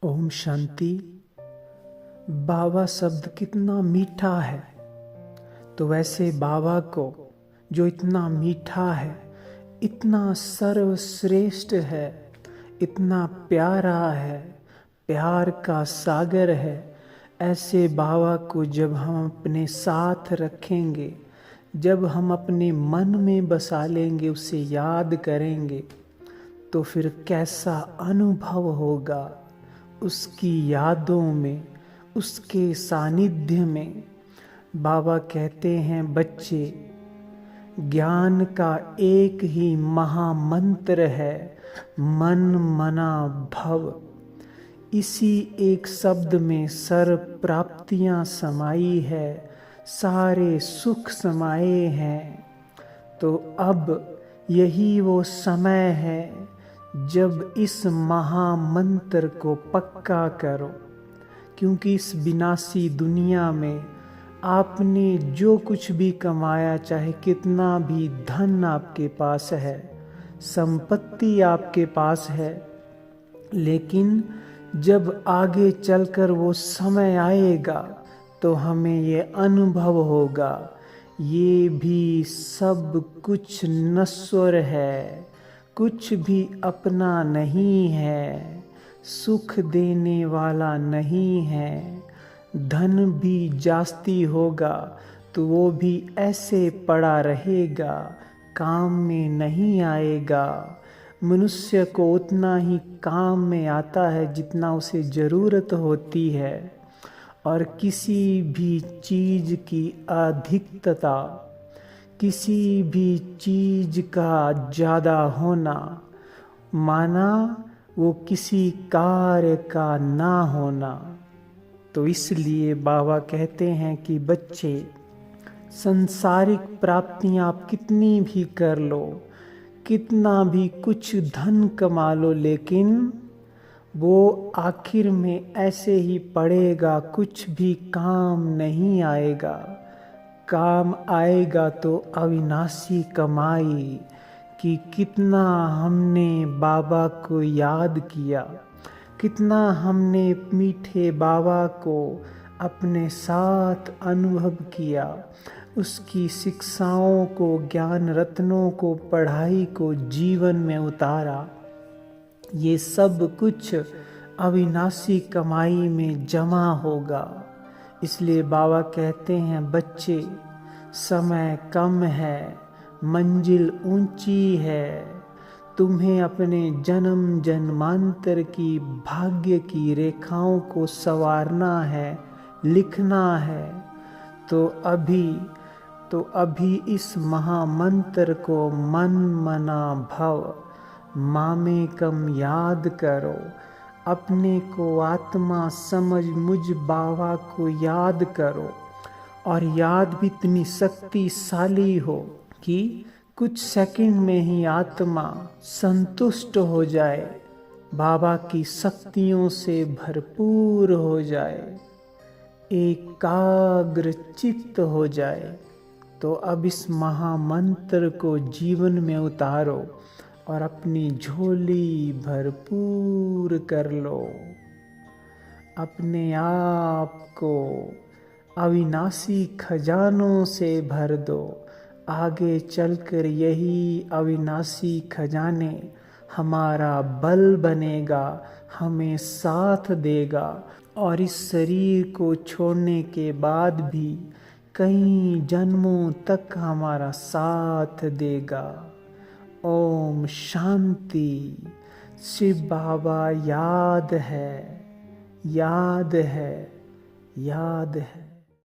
ओम शांति। बाबा शब्द कितना मीठा है, तो वैसे बाबा को जो इतना मीठा है, इतना सर्वश्रेष्ठ है, इतना प्यारा है, प्यार का सागर है, ऐसे बाबा को जब हम अपने साथ रखेंगे, जब हम अपने मन में बसा लेंगे, उसे याद करेंगे, तो फिर कैसा अनुभव होगा। उसकी यादों में, उसके सानिध्य में। बाबा कहते हैं, बच्चे, ज्ञान का एक ही महामंत्र है, मन मना भव। इसी एक शब्द में सर्व प्राप्तियां समाई है, सारे सुख समाये हैं। तो अब यही वो समय है जब इस महामंत्र को पक्का करो, क्योंकि इस विनाशी दुनिया में आपने जो कुछ भी कमाया, चाहे कितना भी धन आपके पास है, संपत्ति आपके पास है, लेकिन जब आगे चलकर वो समय आएगा तो हमें ये अनुभव होगा, ये भी सब कुछ नश्वर है, कुछ भी अपना नहीं है, सुख देने वाला नहीं है। धन भी जास्ती होगा तो वो भी ऐसे पड़ा रहेगा, काम में नहीं आएगा। मनुष्य को उतना ही काम में आता है जितना उसे ज़रूरत होती है, और किसी भी चीज़ की अधिकता, किसी भी चीज़ का ज़्यादा होना, माना वो किसी कार्य का ना होना। तो इसलिए बाबा कहते हैं कि बच्चे, संसारिक प्राप्तियां आप कितनी भी कर लो, कितना भी कुछ धन कमा लो, लेकिन वो आखिर में ऐसे ही पड़ेगा, कुछ भी काम नहीं आएगा। काम आएगा तो अविनाशी कमाई, कि कितना हमने बाबा को याद किया, कितना हमने मीठे बाबा को अपने साथ अनुभव किया, उसकी शिक्षाओं को, ज्ञान रत्नों को, पढ़ाई को जीवन में उतारा। ये सब कुछ अविनाशी कमाई में जमा होगा। इसलिए बाबा कहते हैं, बच्चे, समय कम है, मंजिल ऊंची है, तुम्हें अपने जन्म जन्मांतर की भाग्य की रेखाओं को संवारना है, लिखना है। तो अभी इस महामंत्र को मन मना भव, मामेकम याद करो। अपने को आत्मा समझ मुझ बाबा को याद करो, और याद भी इतनी शक्तिशाली हो कि कुछ सेकंड में ही आत्मा संतुष्ट हो जाए, बाबा की शक्तियों से भरपूर हो जाए, एकाग्र चित्त हो जाए। तो अब इस महामंत्र को जीवन में उतारो और अपनी झोली भरपूर कर लो। अपने आप को अविनाशी खजानों से भर दो। आगे चलकर यही अविनाशी खजाने हमारा बल बनेगा, हमें साथ देगा, और इस शरीर को छोड़ने के बाद भी कई जन्मों तक हमारा साथ देगा। ओम शांति। शिव बाबा याद है, याद है, याद है।